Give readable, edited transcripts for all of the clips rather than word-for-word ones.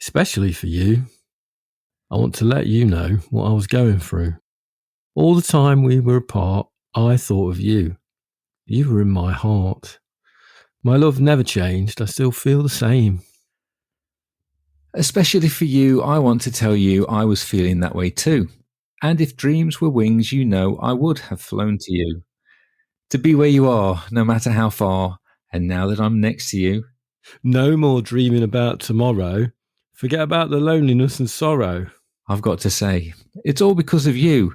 especially for you. I want to let you know what I was going through. All the time we were apart, I thought of you. You were in my heart. My love never changed. I still feel the same. Especially for you, I want to tell you I was feeling that way too. And if dreams were wings, you know I would have flown to you. To be where you are, no matter how far, and now that I'm next to you. No more dreaming about tomorrow. Forget about the loneliness and sorrow. I've got to say, it's all because of you.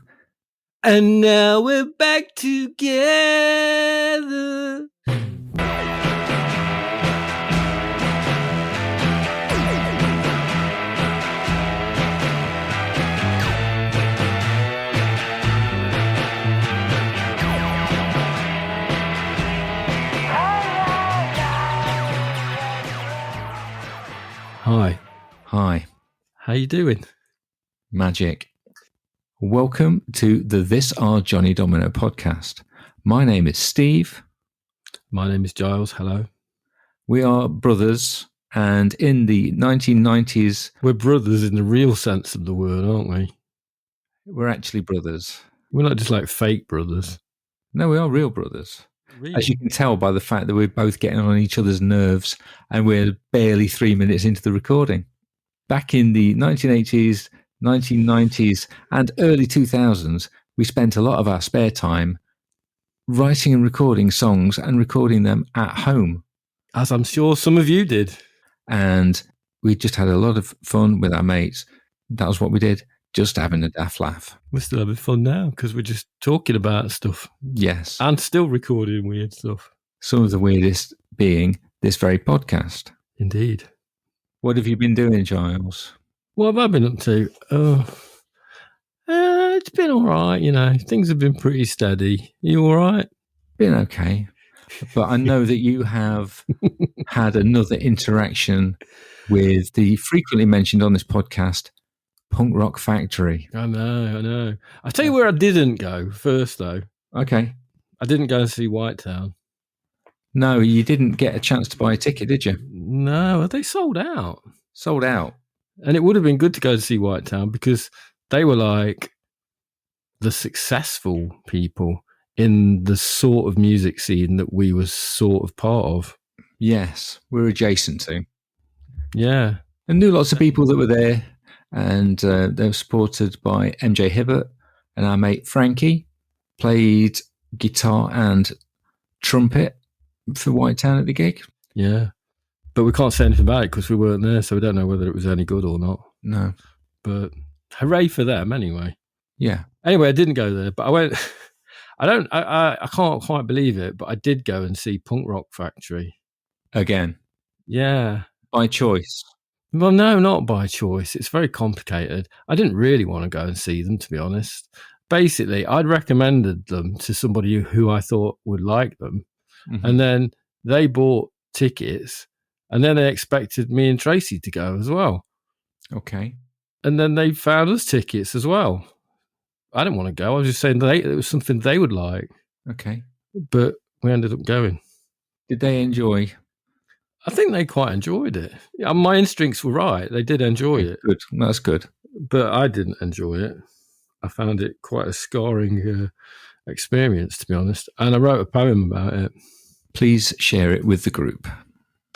And now we're back together. Hi. Hi. How you doing? Magic. Welcome to the This Are Johnny Domino podcast. My name is Steve. My name is Giles. Hello. We are brothers, and in the 1990s... We're brothers in the real sense of the word, aren't we? We're actually brothers. We're not just like fake brothers. No, we are real brothers. Really? As you can tell by the fact that we're both getting on each other's nerves, and we're barely 3 minutes into the recording. Back in the 1980s, 1990s, and early 2000s, we spent a lot of our spare time writing and recording songs and recording them at home. As I'm sure some of you did. And we just had a lot of fun with our mates. That was what we did, just having a daft laugh. We're still having fun now because we're just talking about stuff. Yes. And still recording weird stuff. Some of the weirdest being this very podcast. Indeed. What have you been doing, Giles? What have I been up to? It's been all right, you know. Things have been pretty steady. You all right? Been okay. But I know that you have had another interaction with the frequently mentioned on this podcast, Punk Rock Factory. I know. I'll tell you where I didn't go first, though. Okay. I didn't go and see Whitetown. No, you didn't get a chance to buy a ticket, did you? No, they sold out. Sold out. And it would have been good to go to see Whitetown because they were like the successful people in the sort of music scene that we were sort of part of. Yes, we're adjacent to. Yeah. And knew lots of people that were there, and they were supported by MJ Hibbert, and our mate Frankie played guitar and trumpet for Whitetown at the gig. Yeah. But we can't say anything about it because we weren't there, so we don't know whether it was any good or not. No. But hooray for them anyway. Yeah. Anyway, I didn't go there, but I went... I can't quite believe it, but I did go and see Punk Rock Factory. Again? Yeah. By choice? Well, no, not by choice. It's very complicated. I didn't really want to go and see them, to be honest. Basically, I'd recommended them to somebody who I thought would like them. Mm-hmm. And then they bought tickets, and then they expected me and Tracy to go as well. Okay. And then they found us tickets as well. I didn't want to go. I was just saying it was something they would like. Okay. But we ended up going. Did they enjoy? I think they quite enjoyed it. Yeah, my instincts were right. They did enjoy it. Good. That's good. But I didn't enjoy it. I found it quite a scarring experience, to be honest. And I wrote a poem about it. Please share it with the group.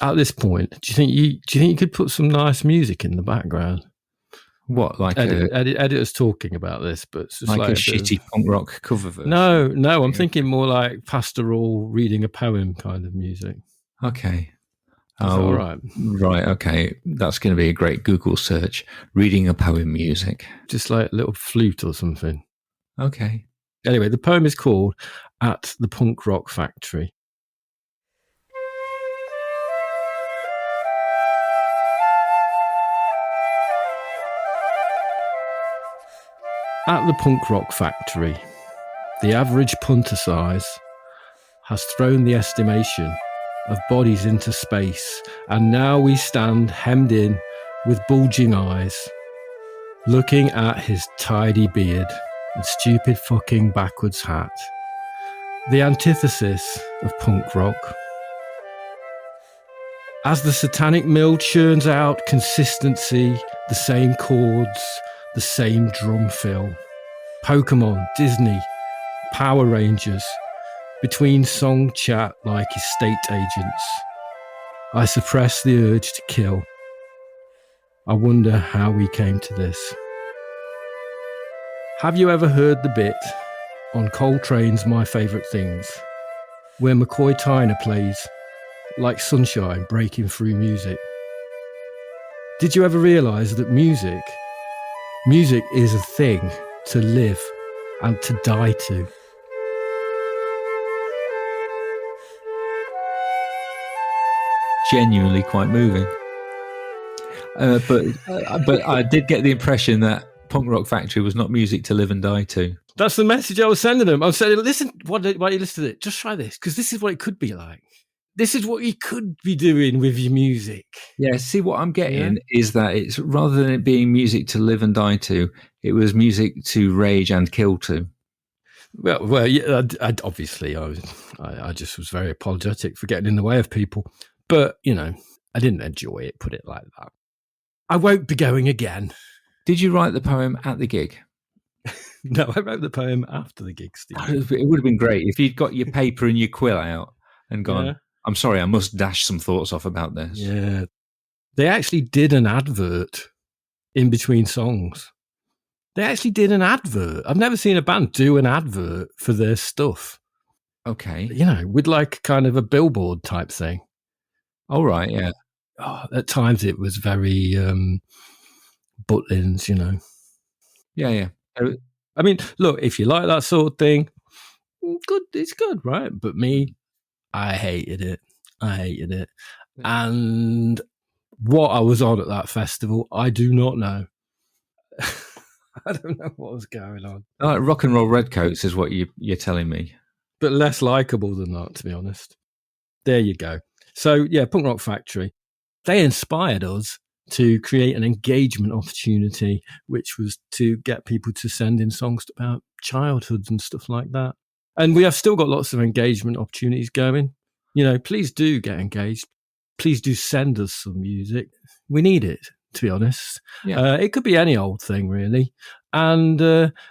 At this point, do you think you could put some nice music in the background? What, like editors talking about this, but it's just like a shitty punk rock cover version? No, I'm thinking more like pastoral reading a poem kind of music. Okay. All right. Right, okay. That's going to be a great Google search. Reading a poem music. Just like a little flute or something. Okay. Anyway, the poem is called At the Punk Rock Factory. At the Punk Rock Factory, the average punter size has thrown the estimation of bodies into space, and now we stand hemmed in with bulging eyes, looking at his tidy beard and stupid fucking backwards hat. The antithesis of punk rock. As the satanic mill churns out consistency, the same chords, the same drum fill. Pokemon, Disney, Power Rangers, between song chat like estate agents. I suppress the urge to kill. I wonder how we came to this. Have you ever heard the bit on Coltrane's My Favourite Things, where McCoy Tyner plays like sunshine breaking through music? Did you ever realise that music is a thing to live and to die to? Genuinely quite moving. But I did get the impression that Punk Rock Factory was not music to live and die to. That's the message I was sending them. I was saying, listen, why don't you listen to it? Just try this, because this is what it could be like. This is what you could be doing with your music. Yeah, see, what I'm getting is that it's, rather than it being music to live and die to, it was music to rage and kill to. Well, yeah, I just was very apologetic for getting in the way of people. But, I didn't enjoy it, put it like that. I won't be going again. Did you write the poem at the gig? No, I wrote the poem after the gig, Steve. It would have been great if you'd got your paper and your quill out and gone, I'm sorry, I must dash some thoughts off about this. Yeah. They actually did an advert in between songs. They actually did an advert. I've never seen a band do an advert for their stuff. Okay. With like kind of a billboard type thing. All right, yeah. Oh, at times it was very Butlins, Yeah. I mean, look, if you like that sort of thing, good, it's good, right? But me, I hated it. And what I was on at that festival, I do not know. I don't know what was going on. Rock and roll redcoats is what you're telling me. But less likeable than that, to be honest. There you go. So, yeah, Punk Rock Factory. They inspired us to create an engagement opportunity, which was to get people to send in songs about childhoods and stuff like that. And we have still got lots of engagement opportunities going. Please do get engaged. Please do send us some music. We need it, to be honest. Yeah. It could be any old thing, really. And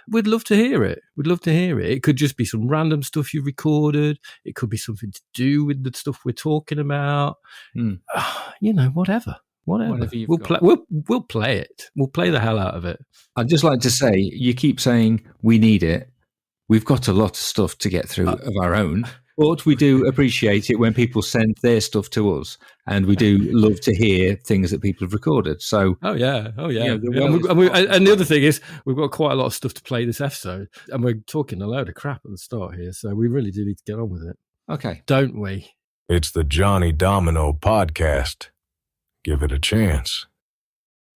we'd love to hear it. It could just be some random stuff you recorded. It could be something to do with the stuff we're talking about. Whatever. We'll play it. We'll play the hell out of it. I'd just like to say, you keep saying we need it. We've got a lot of stuff to get through of our own. But we do appreciate it when people send their stuff to us, and we do love to hear things that people have recorded. So, oh yeah. And the other thing is, we've got quite a lot of stuff to play this episode, and we're talking a load of crap at the start here, so we really do need to get on with it. Okay, don't we? It's the Johnny Domino podcast. Give it a chance.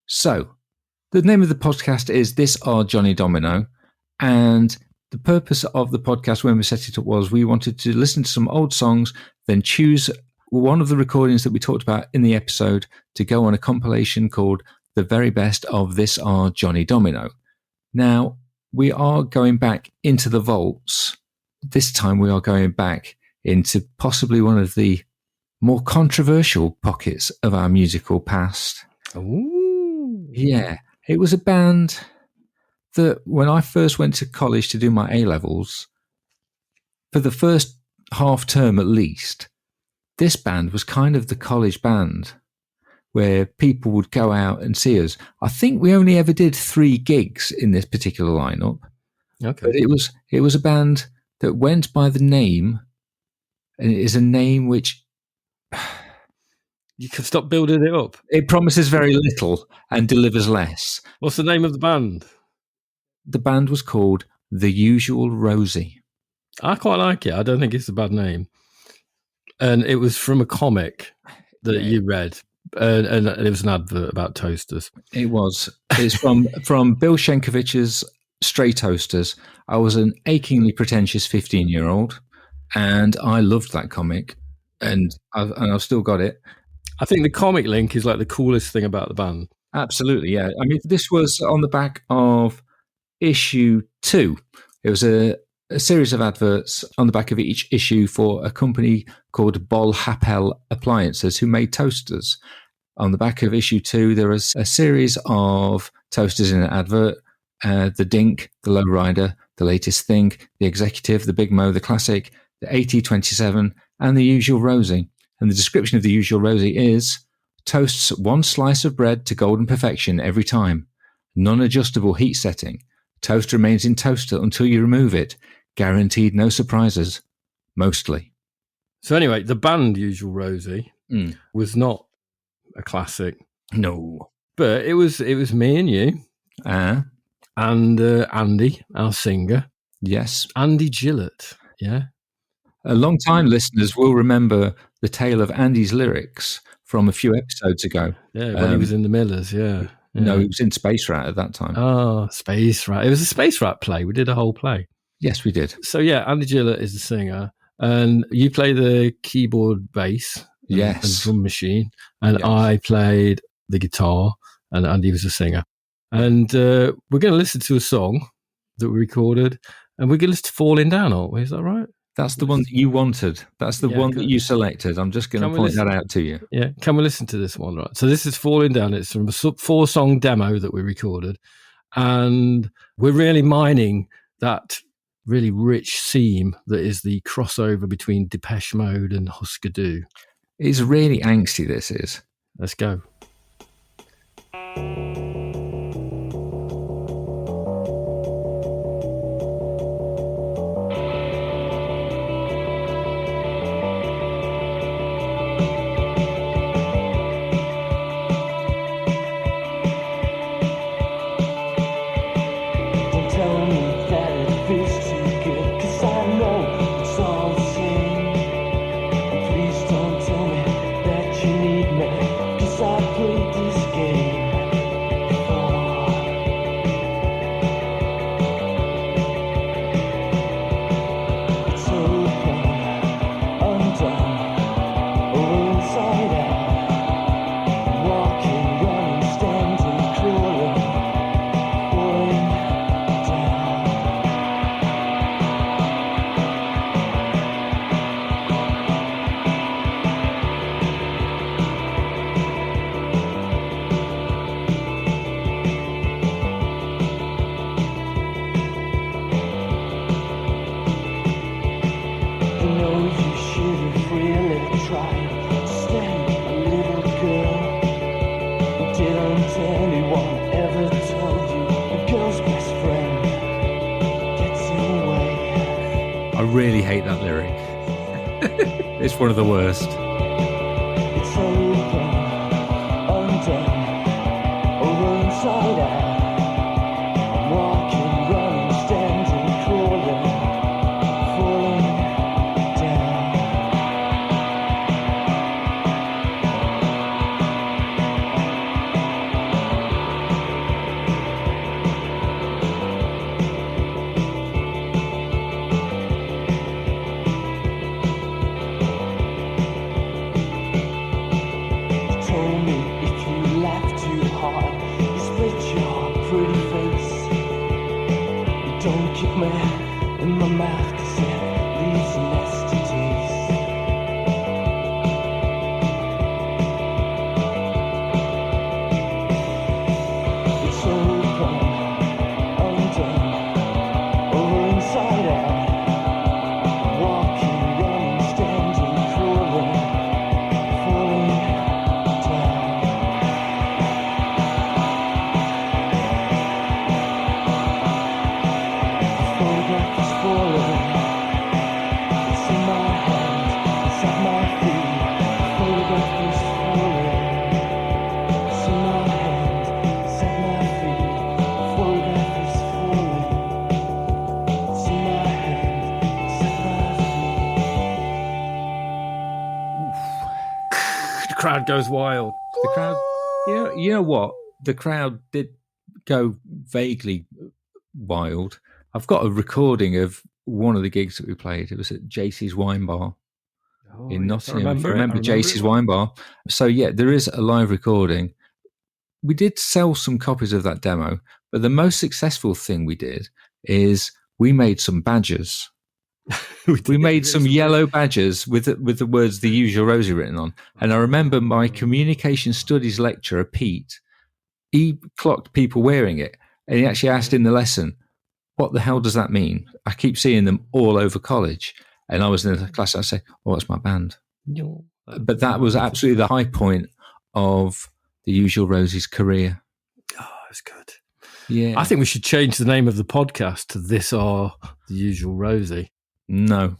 So, the name of the podcast is This Are Johnny Domino, and the purpose of the podcast when we set it up was we wanted to listen to some old songs, then choose one of the recordings that we talked about in the episode to go on a compilation called The Very Best of This Are Johnny Domino. Now, we are going back into the vaults. This time we are going back into possibly one of the more controversial pockets of our musical past. Ooh. Yeah, it was a band that when I first went to college to do my A-levels, for the first half term at least, this band was kind of the college band where people would go out and see us. I think we only ever did 3 gigs in this particular lineup. Okay. But it was a band that went by the name, and it is a name which you can stop building it up. It promises very little and delivers less. What's the name of the band? The band was called The Usual Rosie. I quite like it. I don't think it's a bad name. And it was from a comic that you read. And it was an advert about toasters. It was. It's from Bill Shenkovich's Stray Toasters. I was an achingly pretentious 15-year-old, and I loved that comic, and I've still got it. I think the comic link is like the coolest thing about the band. Absolutely, yeah. I mean, this was on the back of issue 2. It was a a series of adverts on the back of each issue for a company called Bol Hapel Appliances, who made toasters. On the back of issue 2, there is a series of toasters in an advert. The Dink, the Lowrider, the Latest Thing, the Executive, the Big Mo, the Classic, the AT27, and the Usual Rosie. And the description of the Usual Rosie is, toasts one slice of bread to golden perfection every time. Non-adjustable heat setting. Toast remains in toaster until you remove it. Guaranteed no surprises. Mostly. So anyway, the band Usual Rosie was not a classic. No. But it was me and you. And Andy, our singer. Yes. Andy Gillett. Yeah. Long-time listeners will remember the tale of Andy's lyrics from a few episodes ago. Yeah, when he was in the Millers, yeah. No, he was in Space Rat at that time. Oh, Space Rat. It was a Space Rat play. We did a whole play. Yes, we did. So, yeah, Andy Gillett is the singer. And you play the keyboard bass and drum machine. And yes. I played the guitar, and Andy was the singer. And we're going to listen to a song that we recorded. And we're going to listen to Falling Down, aren't we? Is that right? That's the one that you wanted. That's the one that you selected. I'm just going to point that out to you. Yeah. Can we listen to this one? Right. So this is Falling Down. It's from a 4-song demo that we recorded. And we're really mining that really rich theme that is the crossover between Depeche Mode and Husker Du. It's really angsty, this is. Let's go. Really hate that lyric. It's one of the worst. It's open, undone, over inside out. I'm walking, running, standing, crawling, falling down. In my mouth, 'cause it leaves a nasty taste. It's open, undone, over inside out. Walking, running, standing, crawling, falling down. Photograph is falling. It's in my hand, it's at my feet. Photograph is falling. It's in my hand, it's at my feet. Photograph is falling. It's in my hand, it's at my feet. The crowd goes wild. The crowd, you know what? The crowd did go vaguely wild. I've got a recording of one of the gigs that we played. It was at JC's Wine Bar in Nottingham. If you remember JC's Wine Bar. So, yeah, there is a live recording. We did sell some copies of that demo, but the most successful thing we did is we made some badges. We made some yellow badges with the words "The Usual Rosie" written on. And I remember my communication studies lecturer, Pete, he clocked people wearing it. And he actually asked in the lesson, what the hell does that mean? I keep seeing them all over college. And I was in the class, I'd say, oh, it's my band. But that was absolutely the high point of the Usual Rosie's career. Oh, it's good. Yeah. I think we should change the name of the podcast to This Are The Usual Rosie. No.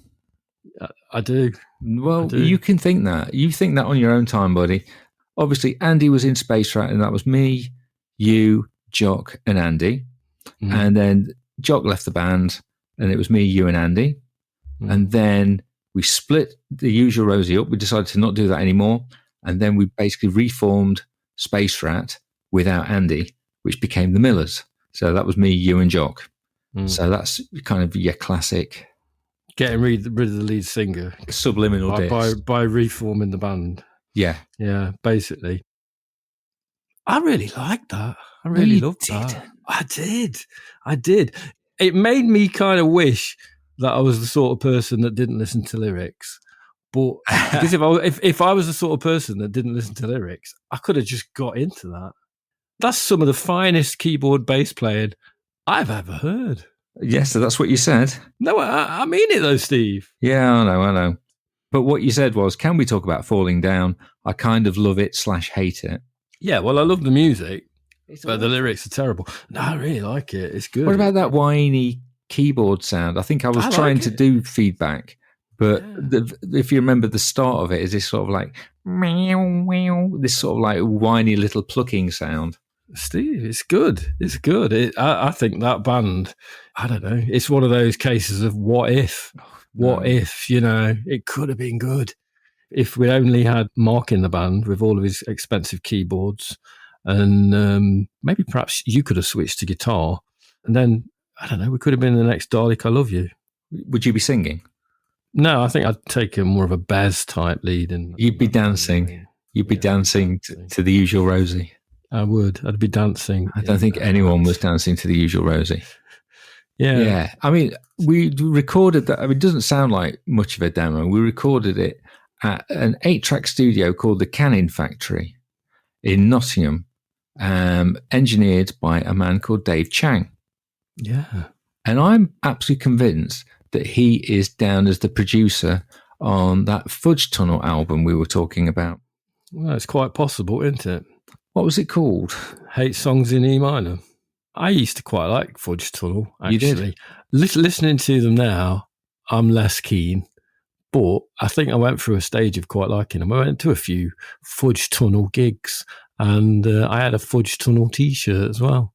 I do. Well, I do. you can think that. You think that on your own time, buddy. Obviously, Andy was in Space Rat, and that was me, you, Jock, and Andy. And then Jock left the band, and it was me, you, and Andy. And then we split the Usual Rosie up. We decided to not do that anymore. And then we basically reformed Space Rat without Andy, which became the Millers. So that was me, you, and Jock. So that's kind of your classic Getting rid of the lead singer subliminal diss. by reforming the band. Yeah. Yeah, basically. I really liked that. I really loved did. that. I did. It made me kind of wish that I was the sort of person that didn't listen to lyrics. But because if I was the sort of person that didn't listen to lyrics, I could have just got into that. That's some of the finest keyboard bass playing I've ever heard. Yes, so that's what you said. No, I mean it though, Steve. Yeah, I know. But what you said was, can we talk about Falling Down? I kind of love it / hate it. Yeah, well, I love the music, but the lyrics are terrible. No, I really like it. It's good. What about that whiny keyboard sound? I think I was trying to do feedback, but if you remember the start of it is this sort of like, meow, meow, this sort of like whiny little plucking sound. Steve, it's good. It's good. I think that band, I don't know, it's one of those cases of what if? What if, it could have been good. If we only had Mark in the band with all of his expensive keyboards, and maybe perhaps you could have switched to guitar, and then, I don't know, we could have been the next Dalek I Love You. Would you be singing? No, I think I'd take a more of a Bez type lead. And you'd be dancing. You'd be dancing to the Usual Rosie. I would. I'd be dancing. I don't think anyone was dancing to the Usual Rosie. Yeah. I mean, we recorded that. I mean, it doesn't sound like much of a demo. We recorded it at an 8-track studio called the Canning Factory in Nottingham, engineered by a man called Dave Chang. Yeah. And I'm absolutely convinced that he is down as the producer on that Fudge Tunnel album we were talking about. Well, it's quite possible, isn't it? What was it called? 8 Songs in E minor. I used to quite like Fudge Tunnel, actually. You did? Listening to them now, I'm less keen, but I think I went through a stage of quite liking them. I went to a few Fudge Tunnel gigs, and I had a Fudge Tunnel T-shirt as well.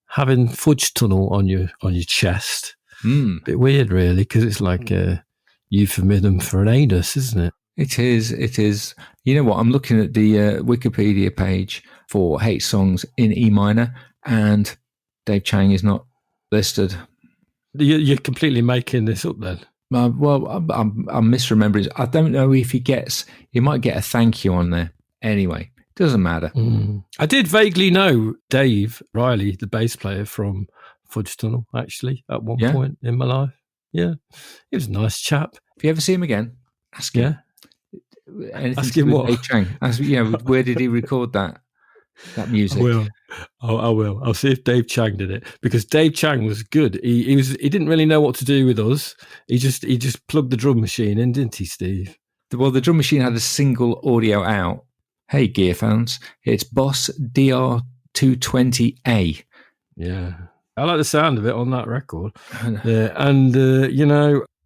Having Fudge Tunnel on your chest, a bit weird, really, because it's like a euphemism for an anus, isn't it? It is. You know what? I'm looking at the Wikipedia page for 8 songs in E minor, and Dave Chang is not listed. You're completely making this up then? Well, I'm misremembering. I don't know if he might get a thank you on there. Anyway, doesn't matter. I did vaguely know Dave Riley, the bass player from Fudge Tunnel, actually, at one point in my life. Yeah. He was a nice chap. If you ever see him again, ask him. Yeah. Ask him what? Dave Chang. Where did he record that music? I will. I'll see if Dave Chang did it, because Dave Chang was good. He didn't really know what to do with us. He just plugged the drum machine in, didn't he, Steve? Well, the drum machine had a single audio out. Hey, gear fans, it's Boss DR220A. Yeah, I like the sound of it on that record. And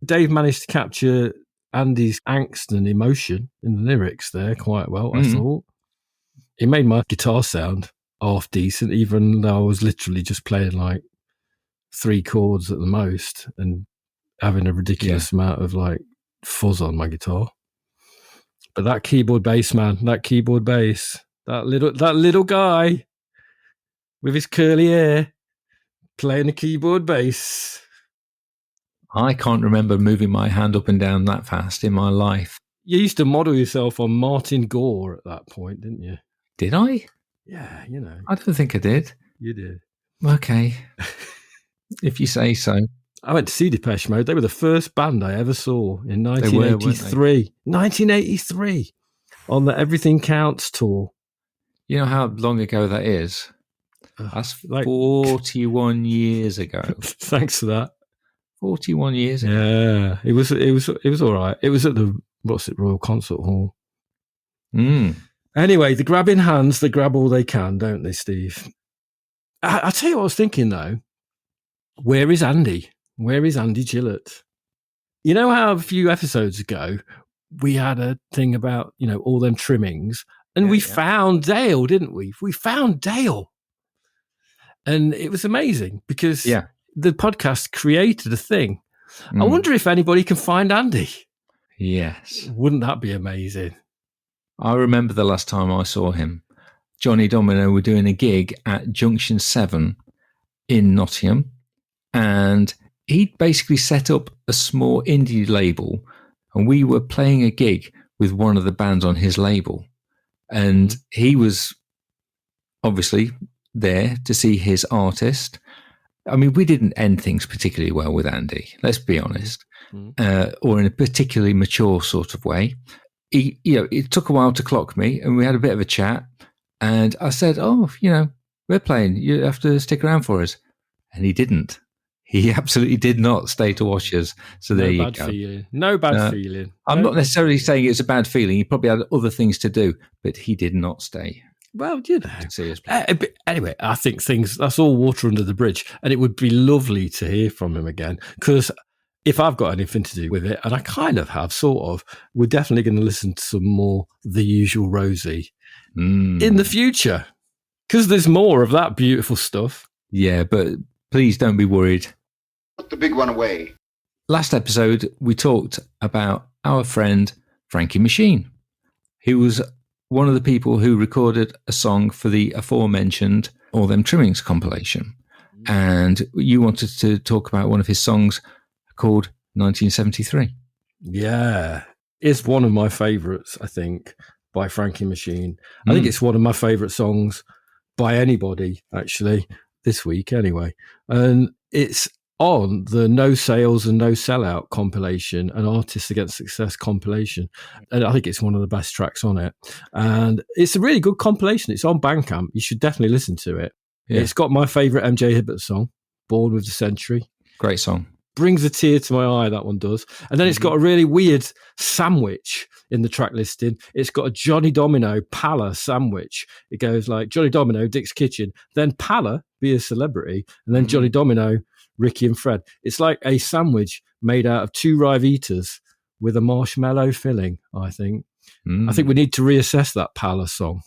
Dave managed to capture Andy's angst and emotion in the lyrics there quite well, I thought. It made my guitar sound half decent, even though I was literally just playing like 3 chords at the most and having a ridiculous amount of like fuzz on my guitar. But that keyboard bass, man, that little guy with his curly hair playing the keyboard bass. I can't remember moving my hand up and down that fast in my life. You used to model yourself on Martin Gore at that point, didn't you? Did I? Yeah, I don't think I did. You did. Okay. If you say so. I went to see Depeche Mode. They were the first band I ever saw in They were, weren't they? 1983. 1983 on the Everything Counts tour. You know how long ago that is? That's Like- 41 years ago. Thanks for that. 41 years ago. Yeah, it was all right. It was at the Royal Concert Hall. Anyway, the grabbing hands, they grab all they can, don't they, Steve? I tell you what I was thinking though. Where is Andy? Where is Andy Gillett? You know how a few episodes ago we had a thing about, all them trimmings, and we found Dale, didn't we? We found Dale. And it was amazing because the podcast created a thing. I wonder if anybody can find Andy. Yes. Wouldn't that be amazing? I remember the last time I saw him. Johnny Domino were doing a gig at Junction 7 in Nottingham, and he basically set up a small indie label, and we were playing a gig with one of the bands on his label. And he was obviously there to see his artist. I mean, we didn't end things particularly well with Andy, let's be honest, or in a particularly mature sort of way. It took a while to clock me, and we had a bit of a chat. And I said, we're playing. You have to stick around for us. And he didn't. He absolutely did not stay to watch us. So there you go. No bad feeling. I'm not necessarily saying it's a bad feeling. He probably had other things to do, but he did not stay. Well, to see us play. Anyway, I think that's all water under the bridge. And it would be lovely to hear from him again. Because if I've got anything to do with it, and I kind of have, sort of, we're definitely going to listen to some more The Usual Rosie in the future. Because there's more of that beautiful stuff. Yeah, but please don't be worried. Put the big one away. Last episode, we talked about our friend Frankie Machine, who was one of the people who recorded a song for the aforementioned All Them Trimmings compilation. And you wanted to talk about one of his songs called 1973. Yeah, it's one of my favourites, I think, by Frankie Machine. I think it's one of my favourite songs by anybody, actually, this week anyway. And it's on the No Sales and No Sellout compilation, an Artists Against Success compilation. And I think it's one of the best tracks on it. And it's a really good compilation. It's on Bandcamp. You should definitely listen to it. Yeah. It's got my favourite MJ Hibbert song, Born with the Century. Great song. Brings a tear to my eye, that one does. And then it's got a really weird sandwich in the track listing. It's got a Johnny Domino Palla sandwich. It goes like Johnny Domino, Dick's Kitchen, then Palla, Be a Celebrity, and then Johnny Domino, Ricky and Fred. It's like a sandwich made out of 2 Rivitas with a marshmallow filling, I think. I think we need to reassess that Palla song.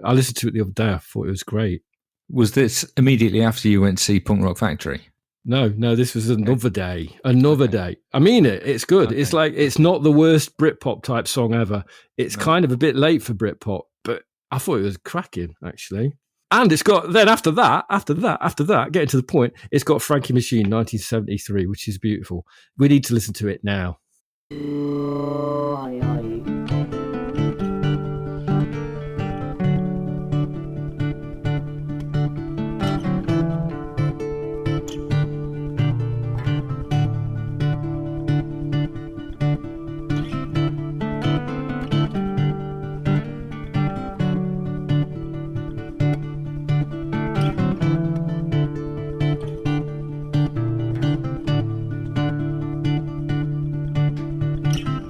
I listened to it the other day. I thought it was great. Was this immediately after you went to see Punk Rock Factory? No, this was another day. Another day. I mean it. It's good. Okay. It's like, it's not the worst Britpop type song ever. It's kind of a bit late for Britpop, but I thought it was cracking, actually. And it's got, then after that, getting to the point, it's got Frankie Machine, 1973, which is beautiful. We need to listen to it now.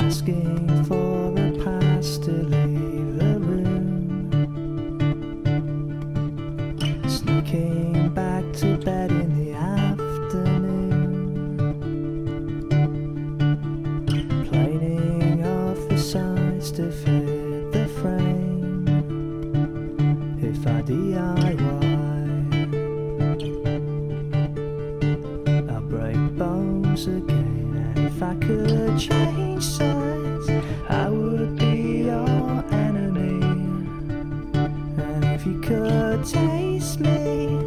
Asking for a pass to leave the room, sneaking back to bed in the afternoon, planing off the sides to fit the frame. If I DIY, I'll break bones again, and if I could change sides, I would be your enemy. And if you could taste me,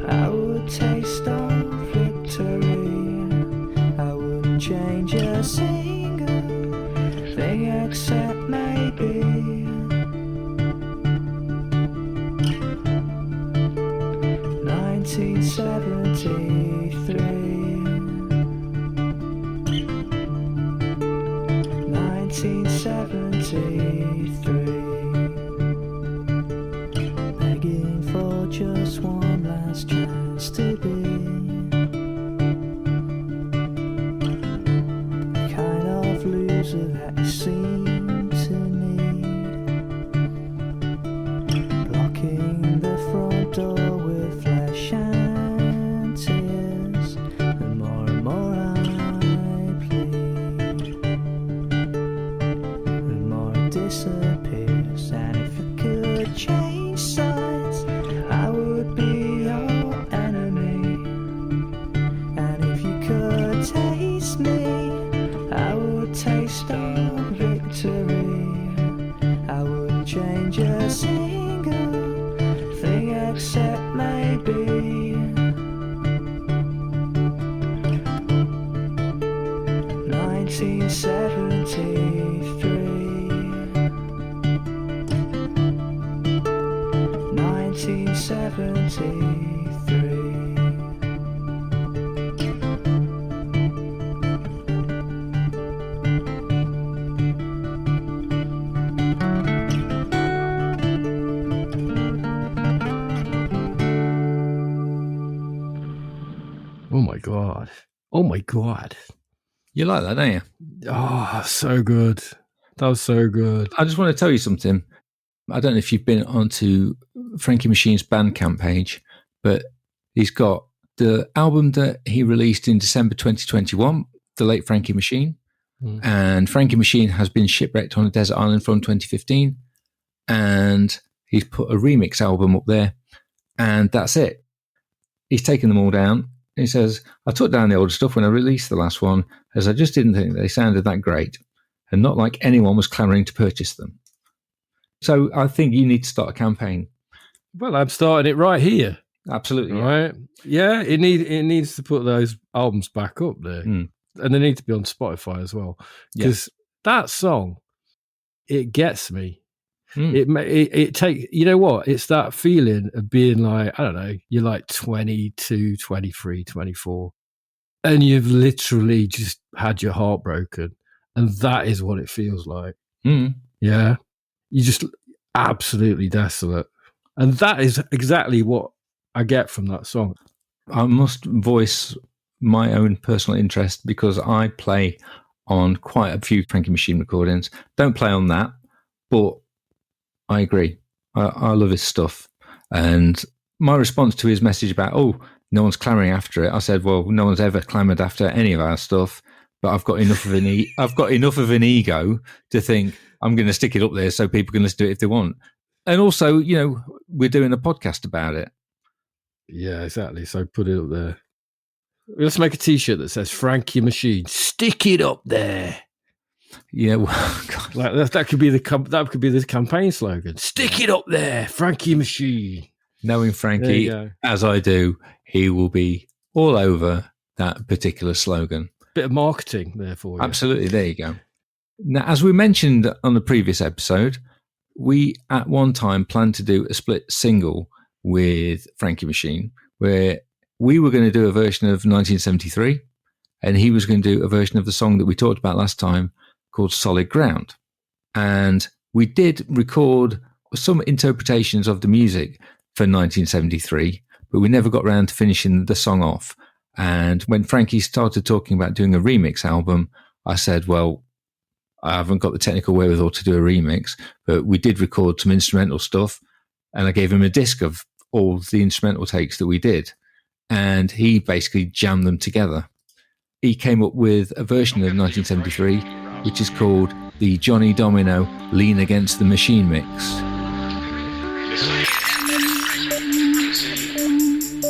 I would taste of victory. I wouldn't change a single thing except maybe 1973. just one last chance to be the kind of loser that you seem to need. Blocking the front door with flesh and tears, and more I plead, the more it disappears. And if I could change sides, I would be your enemy. And if you could taste me, I would taste our victory. I wouldn't change a single thing except maybe 1973. 1973. Oh my God. Oh my God. You like that, don't you? Oh, so good. That was so good. I just want to tell you something. I don't know if you've been onto Frankie Machine's Bandcamp page, but he's got the album that he released in December 2021, The Late Frankie Machine. And Frankie Machine has been shipwrecked on a desert island from 2015. And he's put a remix album up there. And that's it. He's taken them all down. He says, I took down the older stuff when I released the last one, as I just didn't think they sounded that great, and not like anyone was clamoring to purchase them. So I think you need to start a campaign. Well, I'm starting it right here. Absolutely. Right? Yeah, it needs to put those albums back up there. And they need to be on Spotify as well. Because that song, it gets me. It takes, you know what? It's that feeling of being like, I don't know, you're like 22, 23, 24, and you've literally just had your heart broken. And that is what it feels like. Yeah. You're just absolutely desolate. And that is exactly what I get from that song. I must voice my own personal interest because I play on quite a few Frankie Machine recordings. Don't play on that, but I agree. I love his stuff. And my response to his message about, no one's clamoring after it, I said, well, no one's ever clamored after any of our stuff, but I've got enough of an ego to think I'm going to stick it up there so people can listen to it if they want. And also, we're doing a podcast about it. Yeah, exactly. So put it up there. Let's make a T-shirt that says Frankie Machine. Stick it up there. Yeah, well, God. Like that could be the campaign slogan. Stick it up there, Frankie Machine. Knowing Frankie as I do, he will be all over that particular slogan. Bit of marketing there for you. Absolutely. There you go. Now, as we mentioned on the previous episode, we at one time planned to do a split single with Frankie Machine, where we were going to do a version of 1973, and he was going to do a version of the song that we talked about last time called Solid Ground. And we did record some interpretations of the music for 1973, but we never got around to finishing the song off. And when Frankie started talking about doing a remix album, I said, well, I haven't got the technical wherewithal to do a remix, but we did record some instrumental stuff, and I gave him a disc of all the instrumental takes that we did, and he basically jammed them together. He came up with a version of 1973, which is called the Johnny Domino Lean Against the Machine Mix.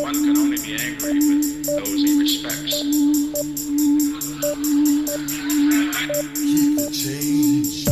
One can only be angry with those he respects. Keep the change.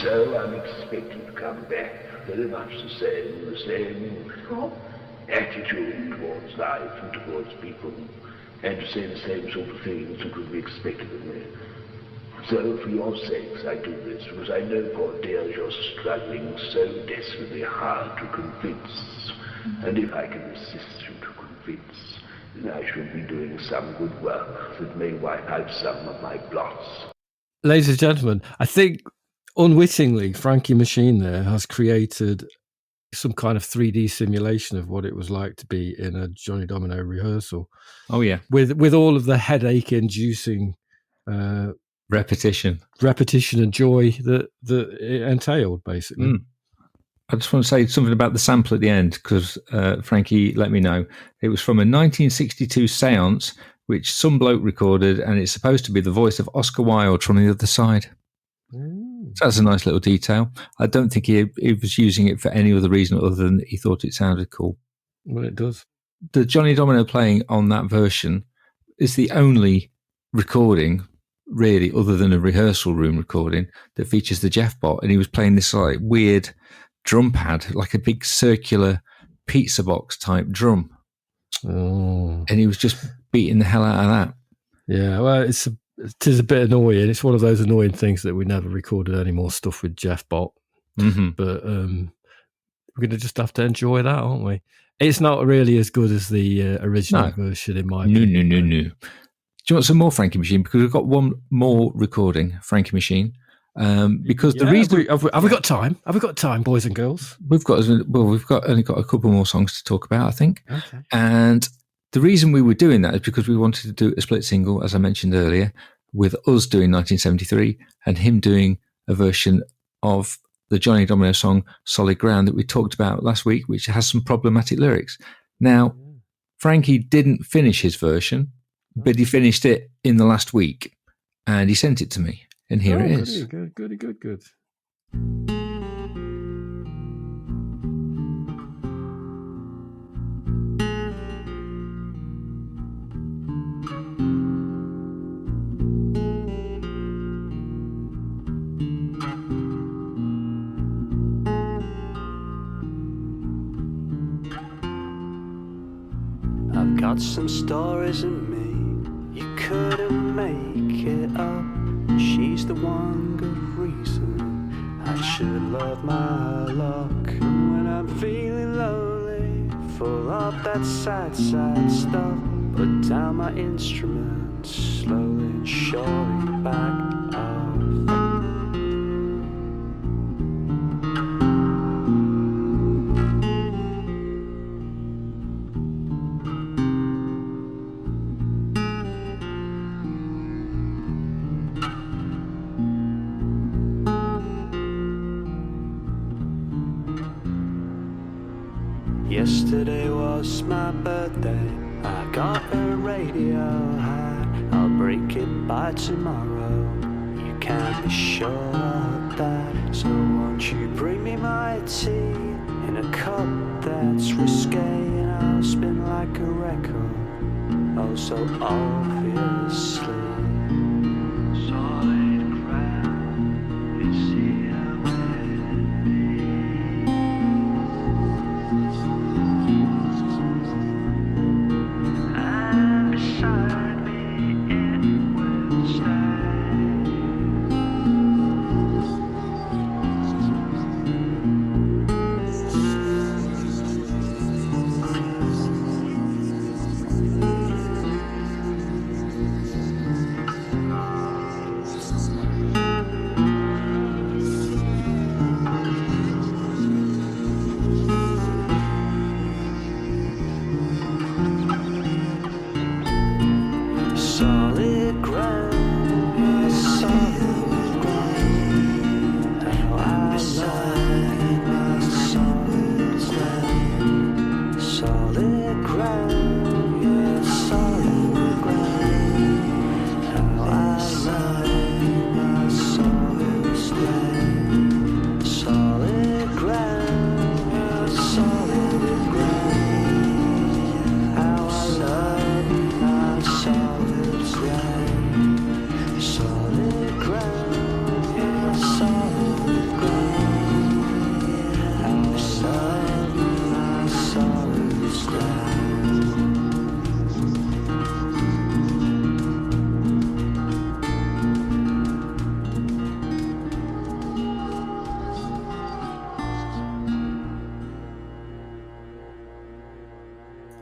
So I'm expecting to come back very much the same attitude towards life and towards people, and to say the same sort of things that would be expected of me. So for your sakes I do this, because I know, poor dears, you're struggling so desperately hard to convince, and if I can assist you to convince, then I shall be doing some good work that may wipe out some of my blots. Ladies and gentlemen, I think unwittingly Frankie Machine there has created some kind of 3D simulation of what it was like to be in a Johnny Domino rehearsal. Oh yeah, with all of the headache-inducing repetition and joy that it entailed, basically. I just want to say something about the sample at the end, because Frankie let me know. It was from a 1962 seance which some bloke recorded, and it's supposed to be the voice of Oscar Wilde from the other side. So that's a nice little detail. I don't think he was using it for any other reason other than he thought it sounded cool. Well, it does. The Johnny Domino playing on that version is the only recording, really, other than a rehearsal room recording, that features the Jeff bot, and he was playing this like weird drum pad, like a big circular pizza box type drum. Oh. And he was just beating the hell out of that. Yeah, well, it is a bit annoying. It's one of those annoying things that we never recorded any more stuff with Jeff Bot. Mm-hmm. But we're going to just have to enjoy that, aren't we? It's not really as good as the original version, in my opinion. No. Do you want some more Frankie Machine? Because we've got one more recording, Frankie Machine. Because the reason have we got time? Have we got time, boys and girls? We've only got a couple more songs to talk about, I think. Okay. And the reason we were doing that is because we wanted to do a split single, as I mentioned earlier, with us doing 1973 and him doing a version of the Johnny Domino song Solid Ground that we talked about last week, which has some problematic lyrics. Now, Frankie didn't finish his version, but he finished it in the last week, and he sent it to me, and here it is. Good. I've got some stories in me, you couldn't make it up. She's the one good reason I should love my luck. When I'm feeling lonely, full of that sad stuff, put down my instrument, slowly and surely back off. Yesterday was my birthday, I got a radio hat, I'll break it by tomorrow, you can be sure of that. So won't you bring me my tea in a cup that's risque, and I'll spin like a record, oh so obviously. Solid ground is here with me.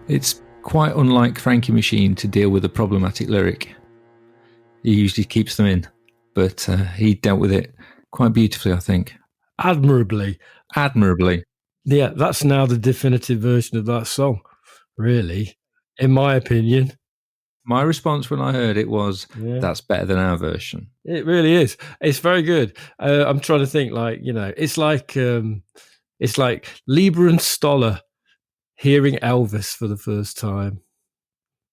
It's quite unlike Frankie Machine to deal with a problematic lyric. He usually keeps them in, but he dealt with it quite beautifully, I think. Admirably. Yeah, that's now the definitive version of that song, really, in my opinion. My response when I heard it was, Yeah. that's better than our version. It really is. It's very good. I'm trying to think, it's like Lieber and Stoller hearing Elvis for the first time.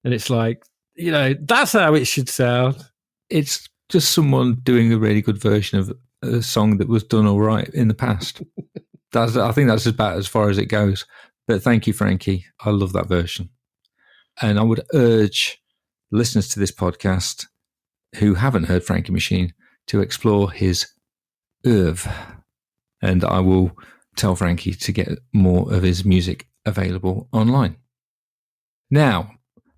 And it's like, that's how it should sound. It's just someone doing a really good version of a song that was done all right in the past. I think that's about as far as it goes. But thank you, Frankie. I love that version. And I would urge listeners to this podcast who haven't heard Frankie Machine to explore his oeuvre. And I will tell Frankie to get more of his music available online. Now,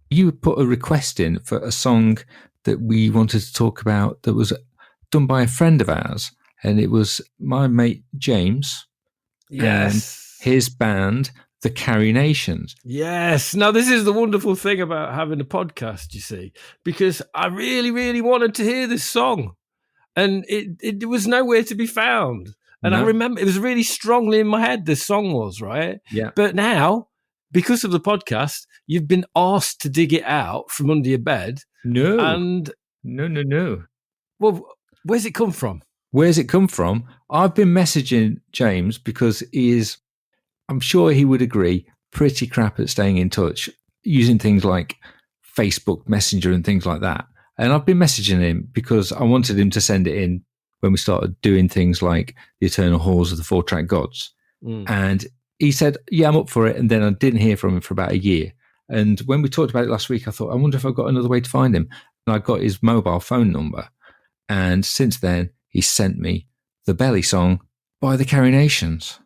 you put a request in for a song that we wanted to talk about that was done by a friend of ours, and it was my mate James and his band, the Carrie Nations. Yes. Now, this is the wonderful thing about having a podcast, you see, because I really, really wanted to hear this song, and it was nowhere to be found. And I remember it was really strongly in my head, this song was, right? Yeah. But now, because of the podcast, you've been asked to dig it out from under your bed. No. And No. well, where's it come from? Where's it come from? I've been messaging James because he is, I'm sure he would agree, pretty crap at staying in touch, using things like Facebook Messenger and things like that. And I've been messaging him because I wanted him to send it in when we started doing things like the Eternal Halls of the Four-Track Gods. And he said, yeah, I'm up for it. And then I didn't hear from him for about a year. And when we talked about it last week, I thought, I wonder if I've got another way to find him. And I got his mobile phone number. And since then, he sent me The Belly Song by the Carrie Nations.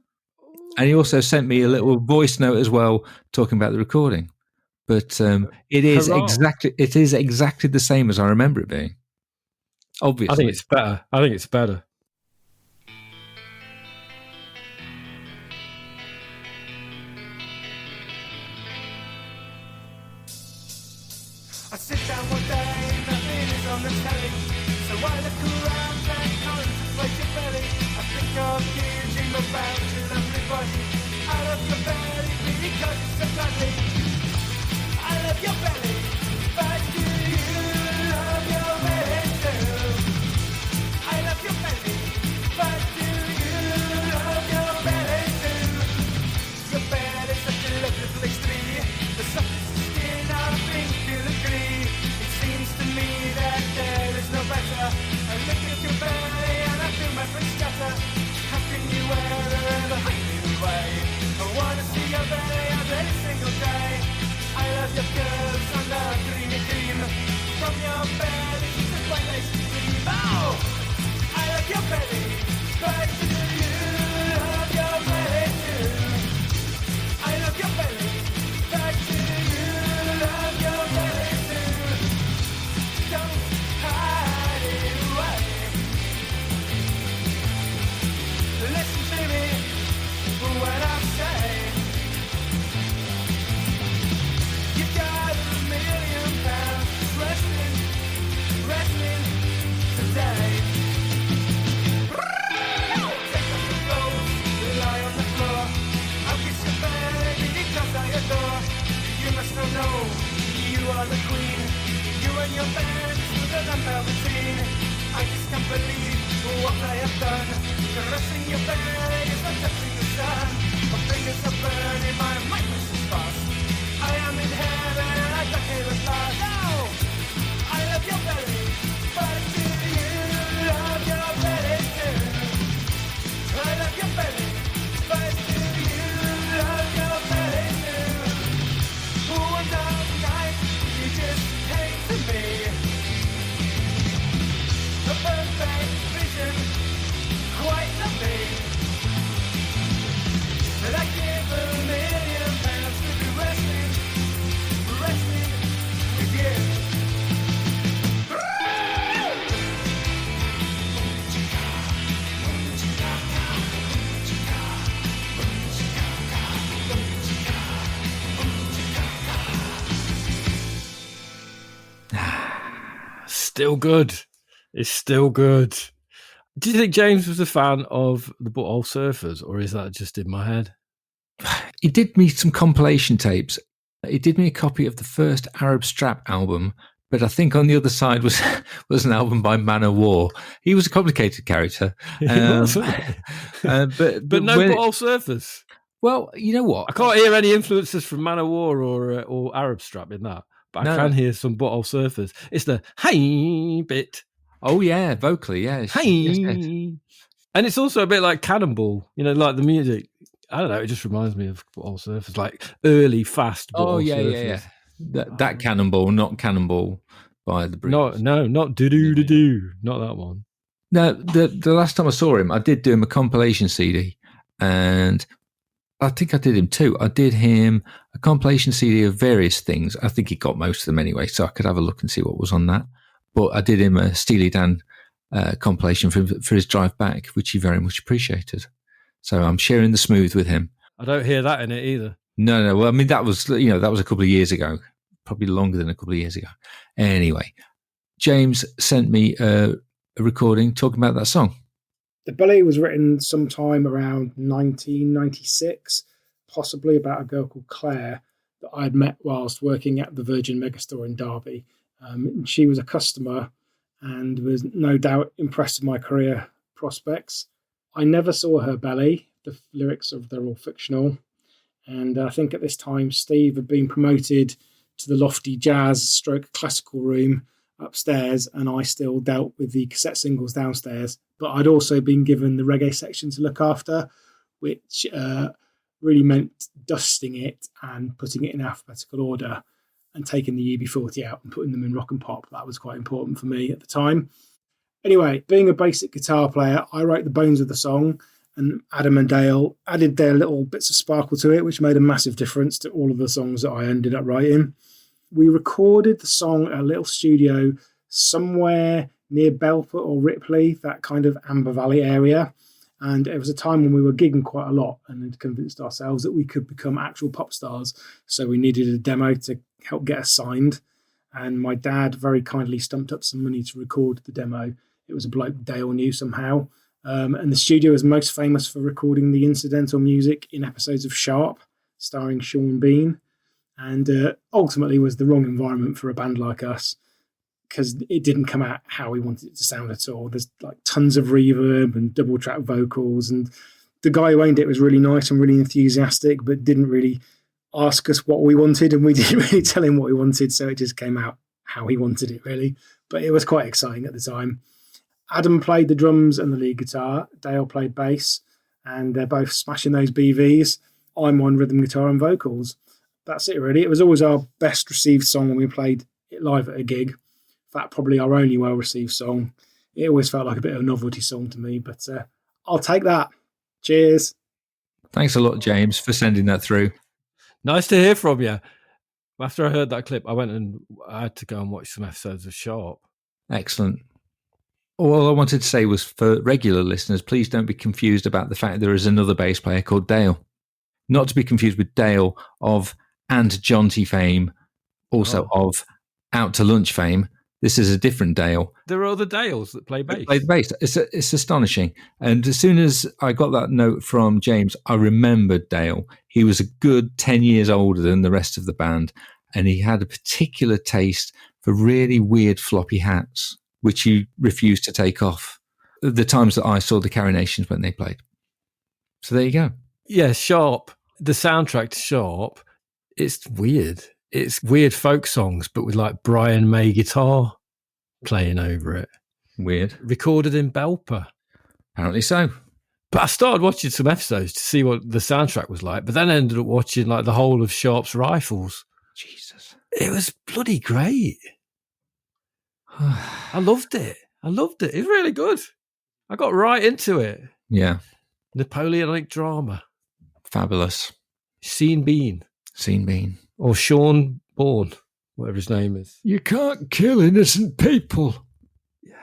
And he also sent me a little voice note as well, talking about the recording. But it is exactly the same as I remember it being. Obviously. I think it's better. I sit down one day, nothing is on the telly, so I look around and contemplate your belly. I think of you, dream about your lovely body. I love your belly because it's so lovely. I love your belly, but do you love your belly too? I love your belly, but do you love your belly too? Your belly's such a lovely place to be. The softest skin, I think you'll agree. It seems to me that there is no better. I look at your belly and I feel my friends scatter. How can you wear her away? I wanna see your belly every single day. I love your curves and the creamy cream. From your belly, she's a white lace cream. Oh, I love your belly, but do you love your belly too? I love your belly, but do you love your belly too? Don't hide it away. Listen to me when I say you've got £1 million resting today. Take off your clothes, lie on the floor. I'll kiss your baby because I adore. You must know you are the queen. You and your band smoother than velveteen. I just can't believe what I have done. Caressing your belly is like touching the sun. My fingers are burning, my mind races fast. I am in heaven and I got here at last. Oh, I love your belly, but do you love your belly too? I love your belly, but do you love your belly too? One dark night, you just came to me. A perfect vision, quite lovely. And I give £1 million to be resting still good. It's still good. Do you think James was a fan of the Butthole Surfers, or is that just in my head? He did me some compilation tapes. He did me a copy of the first Arab Strap album, but I think on the other side was an album by Man of War. He was a complicated character. He was, wasn't he? But no Butthole Surfers. Well, you know what? I can't hear any influences from Man of War or Arab Strap in that, but I can hear some Butthole Surfers. It's the hey bit. Oh yeah, vocally, yeah. Hey, Yes. and it's also a bit like Cannonball. You know, like the music. I don't know. It just reminds me of Butthole Surfers, like early, fast Butthole Surfers. Yeah. That Cannonball, not Cannonball by the Breeders. No, not do, not that one. No, the last time I saw him, I did do him a compilation CD, and I think I did him too. I did him a compilation CD of various things. I think he got most of them anyway, so I could have a look and see what was on that. But I did him a Steely Dan compilation for his drive back, which he very much appreciated. So I'm sharing the smooth with him. I don't hear that in it either. No. Well, I mean, that was a couple of years ago, probably longer than a couple of years ago. Anyway, James sent me a recording talking about that song. The Belly was written sometime around 1996, possibly about a girl called Claire that I had met whilst working at the Virgin Megastore in Derby. She was a customer and was no doubt impressed with my career prospects. I never saw her belly. The lyrics they're all fictional. And I think at this time, Steve had been promoted to the lofty jazz / classical room upstairs, and I still dealt with the cassette singles downstairs. But I'd also been given the reggae section to look after, which really meant dusting it and putting it in alphabetical order and taking the UB40 out and putting them in rock and pop. That was quite important for me at the time. Anyway, being a basic guitar player, I wrote the bones of the song, and Adam and Dale added their little bits of sparkle to it, which made a massive difference to all of the songs that I ended up writing. We recorded the song at a little studio somewhere near Belport or Ripley, that kind of Amber Valley area. And it was a time when we were gigging quite a lot and had convinced ourselves that we could become actual pop stars. So we needed a demo to help get us signed. And my dad very kindly stumped up some money to record the demo. It was a bloke Dale knew somehow. And the studio is most famous for recording the incidental music in episodes of Sharp, starring Sean Bean. And ultimately was the wrong environment for a band like us, because it didn't come out how we wanted it to sound at all. There's like tons of reverb and double track vocals. And the guy who owned it was really nice and really enthusiastic, but didn't really ask us what we wanted. And we didn't really tell him what we wanted. So it just came out how he wanted it, really. But it was quite exciting at the time. Adam played the drums and the lead guitar. Dale played bass. And they're both smashing those BVs. I'm on rhythm guitar and vocals. That's it, really. It was always our best received song when we played it live at a gig. In fact, probably our only well-received song. It always felt like a bit of a novelty song to me, but I'll take that. Cheers. Thanks a lot, James, for sending that through. Nice to hear from you. After I heard that clip, I had to go and watch some episodes of Sharp. Excellent. All I wanted to say was, for regular listeners, please don't be confused about the fact there is another bass player called Dale. Not to be confused with Dale of And Jonty fame, also of Out to Lunch fame. This is a different Dale. There are other Dales that play bass. Play the bass. It's astonishing. And as soon as I got that note from James, I remembered Dale. He was a good 10 years older than the rest of the band, and he had a particular taste for really weird floppy hats, which he refused to take off the times that I saw the Carinations when they played. So there you go. Yeah, Sharp. The soundtrack to Sharp, it's weird. It's weird folk songs, but with like Brian May guitar playing over it. Weird. Recorded in Belper. Apparently so. But I started watching some episodes to see what the soundtrack was like, but then I ended up watching like the whole of Sharp's Rifles. Jesus. It was bloody great. I loved it. It was really good. I got right into it. Yeah. Napoleonic drama. Fabulous. Sean Bean. Or Sean Bourne, whatever his name is. You can't kill innocent people.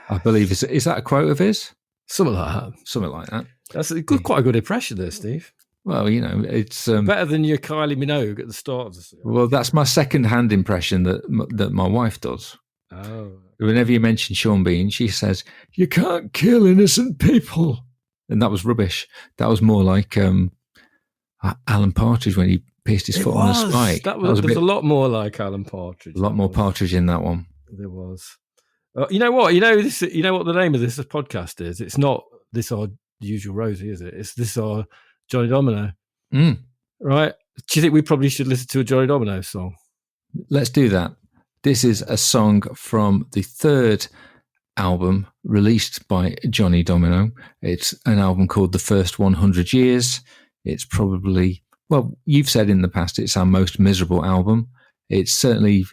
I believe, is that a quote of his? Something like that. That's quite a good impression there, Steve. Well, you know, it's better than your Kylie Minogue at the start of the series. Well, that's my second-hand impression that my wife does. Oh. Whenever you mention Sean Bean, she says, "You can't kill innocent people." And that was rubbish. That was more like Alan Partridge when he pierced his foot on a spike. That was a lot more like Alan Partridge. A lot more Partridge in that one. There was. You know what? You know this. You know what the name of this podcast is? It's not This Our Usual Rosie, is it? It's This Our Johnny Domino. Right? Do you think we probably should listen to a Johnny Domino song? Let's do that. This is a song from the third album released by Johnny Domino. It's an album called The First 100 Years. It's probably, well, you've said in the past it's our most miserable album. It's certainly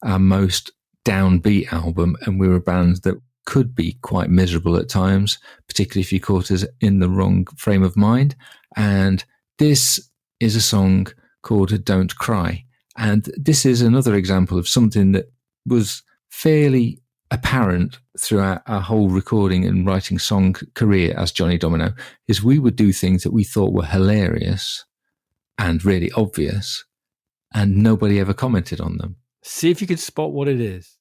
our most downbeat album, and we're a band that could be quite miserable at times, particularly if you caught us in the wrong frame of mind. And this is a song called Don't Cry. And this is another example of something that was fairly apparent throughout our whole recording and writing song career as Johnny Domino, is we would do things that we thought were hilarious and really obvious, and nobody ever commented on them. See if you can spot what it is.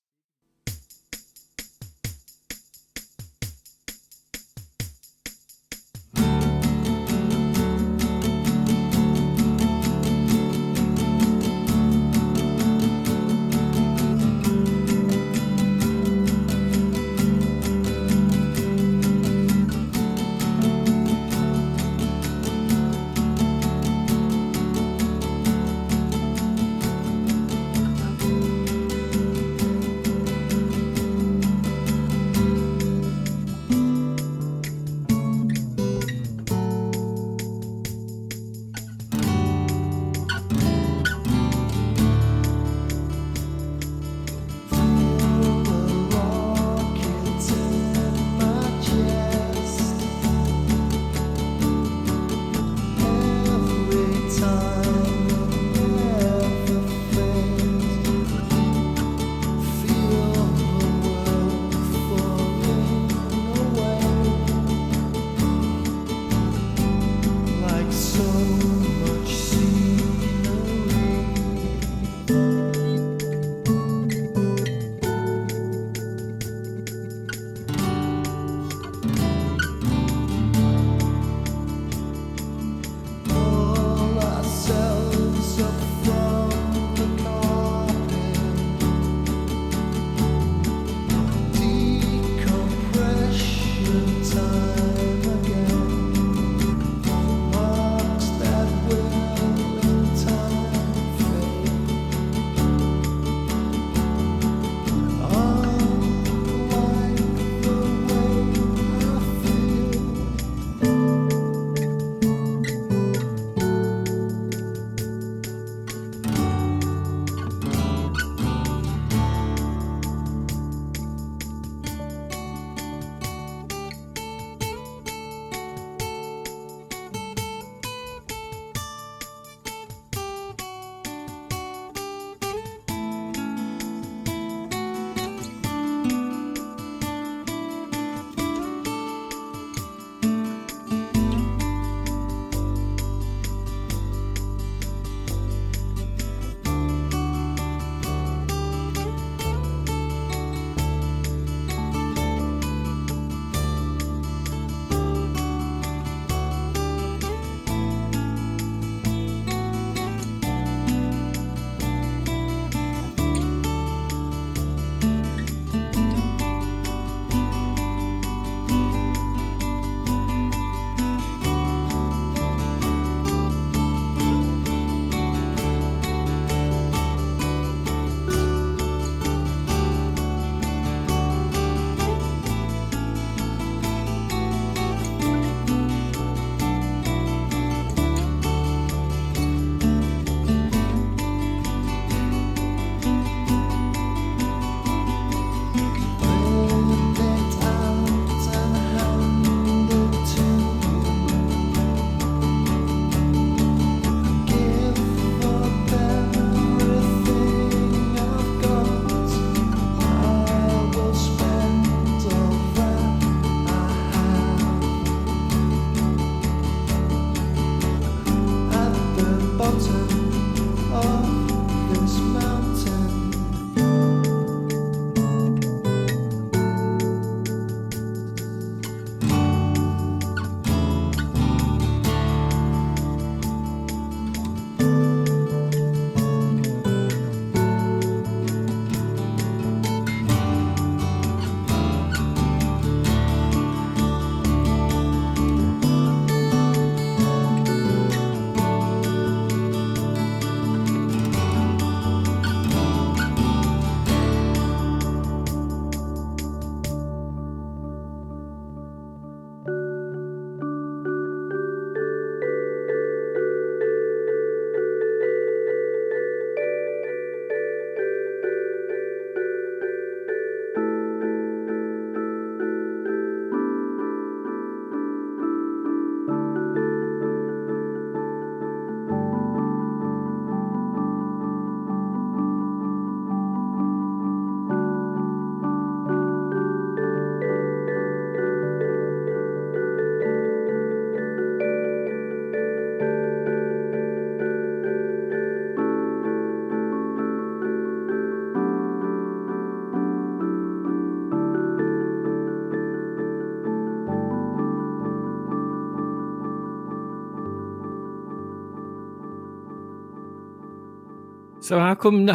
So how come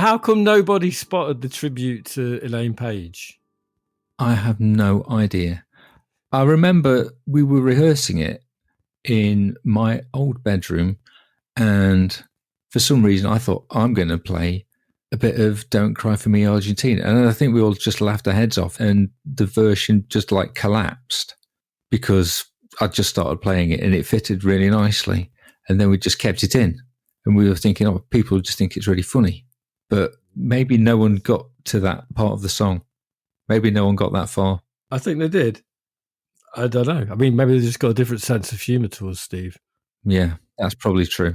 nobody spotted the tribute to Elaine Page? I have no idea. I remember we were rehearsing it in my old bedroom, and for some reason I thought, I'm going to play a bit of Don't Cry For Me, Argentina. And I think we all just laughed our heads off, and the version just like collapsed because I just started playing it and it fitted really nicely. And then we just kept it in. And we were thinking, oh, people just think it's really funny. But maybe no one got to that part of the song. Maybe no one got that far. I think they did. I don't know. I mean, maybe they just got a different sense of humour to us, Steve. Yeah, that's probably true.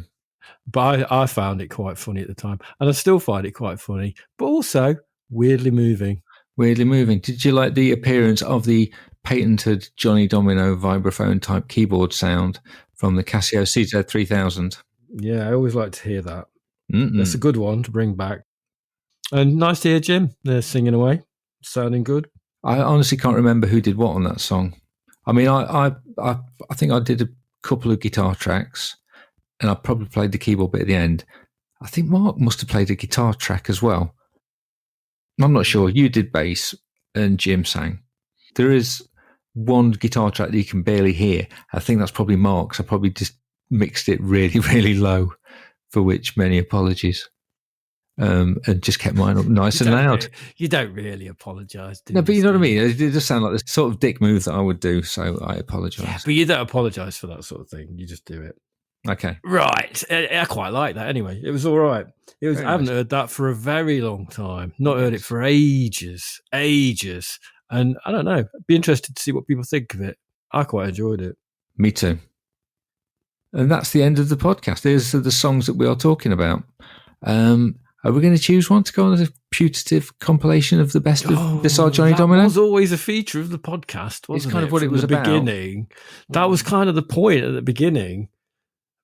But I found it quite funny at the time. And I still find it quite funny, but also weirdly moving. Weirdly moving. Did you like the appearance of the patented Johnny Domino vibraphone type keyboard sound from the Casio CZ3000? Yeah, I always like to hear that. That's a good one to bring back. And nice to hear Jim there singing away, sounding good. I honestly can't remember who did what on that song. I mean, I think I did a couple of guitar tracks, and I probably played the keyboard bit at the end. I think Mark must have played a guitar track as well. I'm not sure. You did bass and Jim sang. There is one guitar track that you can barely hear. I think that's probably Mark's. I probably just mixed it really, really low, for which many apologies. And just kept mine up nice and loud. You don't really apologise, do you? No, but you know what I mean? It just sounds like the sort of dick move that I would do, so I apologise. Yeah, but you don't apologise for that sort of thing. You just do it. Okay. Right. I quite like that anyway. It was all right. I haven't heard that for a very long time. Not heard it for ages. And I don't know. I'd be interested to see what people think of it. I quite enjoyed it. Me too. And that's the end of the podcast. These are the songs that we are talking about. Are we going to choose one to go on as a putative compilation of the best of this our Johnny Domino? That was always a feature of the podcast, wasn't it? It's kind of what it was about. Beginning. That was kind of the point at the beginning.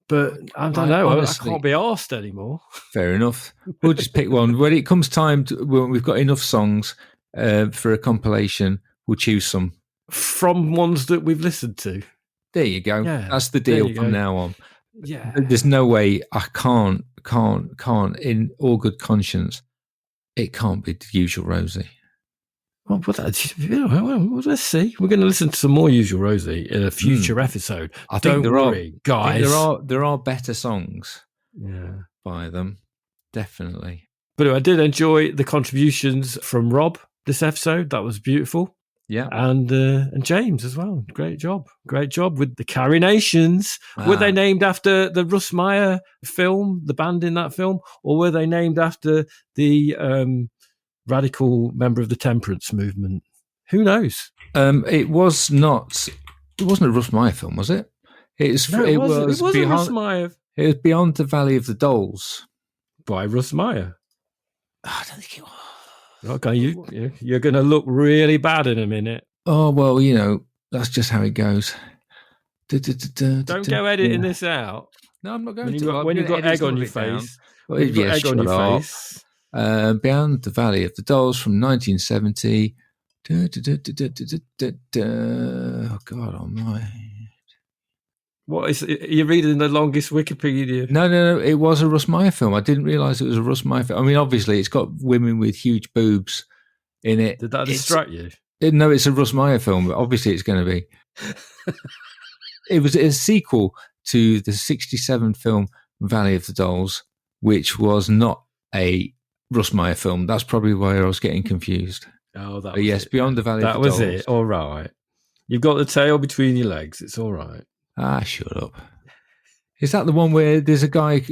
But I don't know. Honestly, I can't be arsed anymore. Fair enough. We'll just pick one. When it comes time, when we've got enough songs for a compilation, we'll choose some. From ones that we've listened to. There you go. Yeah, that's the deal from now on. Yeah. There's no way I can't, in all good conscience, it can't be the usual Rosie. Well, let's see. We're going to listen to some more Usual Rosie in a future episode. I think Don't worry, guys. There are better songs by them, definitely. But I did enjoy the contributions from Rob this episode. That was beautiful. Yeah. And James as well. Great job with the Carrie Nations. Were they named after the Russ Meyer film, the band in that film, or were they named after the radical member of the temperance movement? Who knows? It wasn't a Russ Meyer film, was it? It was Russ Meyer. It was Beyond the Valley of the Dolls by Russ Meyer. I don't think it was. Okay, you're going to look really bad in a minute. Oh, well, that's just how it goes. Don't go editing this out. No, I'm not going when you've got egg on your face. Beyond the Valley of the Dolls from 1970. Oh, God almighty. What is it? You're reading the longest Wikipedia? No. It was a Russ Meyer film. I didn't realise it was a Russ Meyer film. I mean, obviously, it's got women with huge boobs in it. Did that distract you? No, it's a Russ Meyer film. But obviously, it's going to be. It was a sequel to the 1967 film Valley of the Dolls, which was not a Russ Meyer film. That's probably why I was getting confused. Oh, that was yes, it. Beyond the Valley of the Dolls. That was it. All right. You've got the tail between your legs. It's all right. Ah, shut up. Is that the one where there's a guy,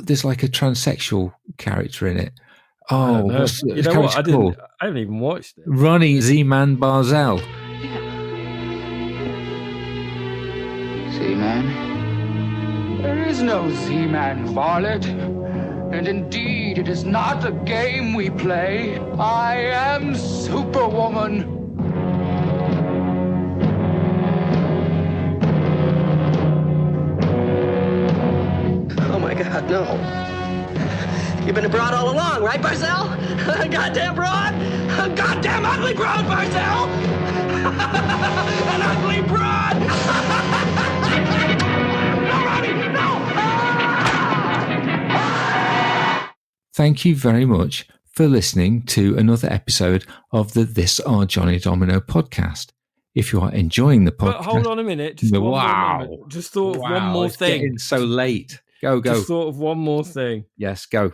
there's like a transsexual character in it? Oh, what's you know what? I haven't even watched it. Ronnie Z-Man Barzell. Z-Man? There is no Z-Man, varlet. And indeed, it is not a game we play. I am Superwoman. Oh my God, no. You've been a broad all along, right, Barzell? Goddamn broad! Goddamn ugly broad, Barzell! An ugly broad! No, Ronnie, no! thank you very much for listening to another episode of the This Are Johnny Domino podcast. If you are enjoying the podcast... But hold on a minute. Just one more moment. Just thought of one more it's thing. Getting so late. Go. Just thought of one more thing. Yes, go.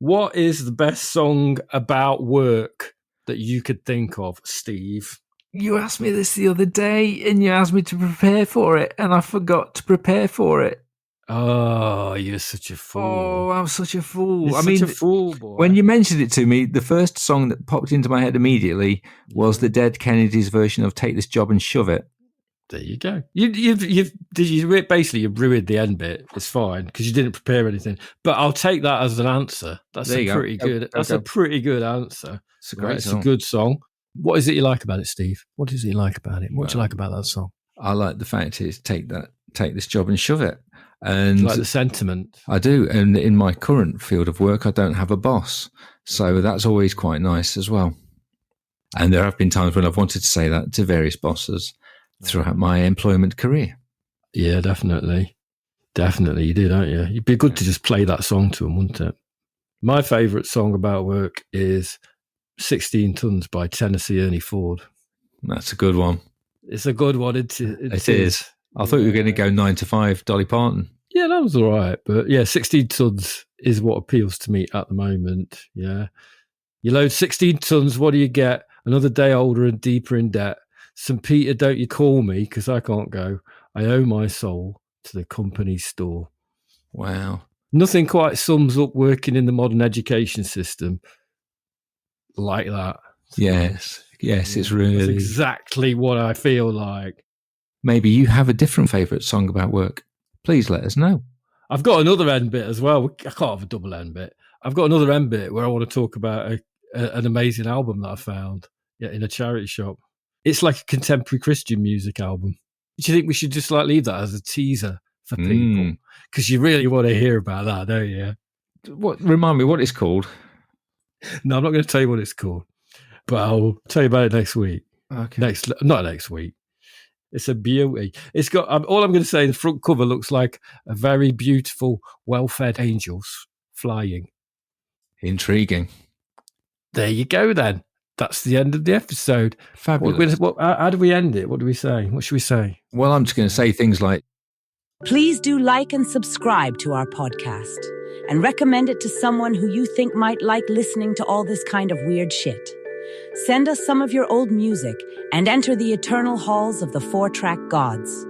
What is the best song about work that you could think of, Steve? You asked me this the other day, and you asked me to prepare for it, and I forgot to prepare for it. Oh, you're such a fool. Oh, I'm such a fool. You're such a fool, boy. When you mentioned it to me, the first song that popped into my head immediately was the Dead Kennedys version of Take This Job and Shove It. There you go. You've basically ruined the end bit. It's fine because you didn't prepare anything. But I'll take that as an answer. That's a pretty good. That's a pretty good answer. It's a great song. It's a good song. What is it you like about it, Steve? What is it you like about it? What do you like about that song? I like the fact it's take this job and shove it. And like the sentiment. I do. And in my current field of work, I don't have a boss. So that's always quite nice as well. And there have been times when I've wanted to say that to various bosses throughout my employment career. Yeah, definitely. Definitely. You did, aren't you? It'd be good to just play that song to them, wouldn't it? My favourite song about work is 16 Tons by Tennessee Ernie Ford. That's a good one. It's a good one. It is. I thought you were going to go 9 to 5, Dolly Parton. Yeah, that was all right. But yeah, 16 tons is what appeals to me at the moment. Yeah. You load 16 tons, what do you get? Another day older and deeper in debt. St. Peter, don't you call me because I can't go. I owe my soul to the company store. Wow. Nothing quite sums up working in the modern education system like that. Yes, it's really... That's exactly what I feel like. Maybe you have a different favourite song about work. Please let us know. I've got another end bit as well. I can't have a double end bit. I've got another end bit where I want to talk about an amazing album that I found in a charity shop. It's like a contemporary Christian music album. Do you think we should just leave that as a teaser for people? Because you really want to hear about that, don't you? Remind me what it's called. No, I'm not going to tell you what it's called, but I'll tell you about it next week. Okay. Not next week. It's a beauty. It's got all I'm going to say. The front cover looks like a very beautiful, well-fed angels flying. Intriguing. There you go. Then that's the end of the episode. Fabulous. How do we end it? What do we say? What should we say? Well, I'm just going to say things like, please do like and subscribe to our podcast and recommend it to someone who you think might like listening to all this kind of weird shit. Send us some of your old music and enter the eternal halls of the 4-track gods.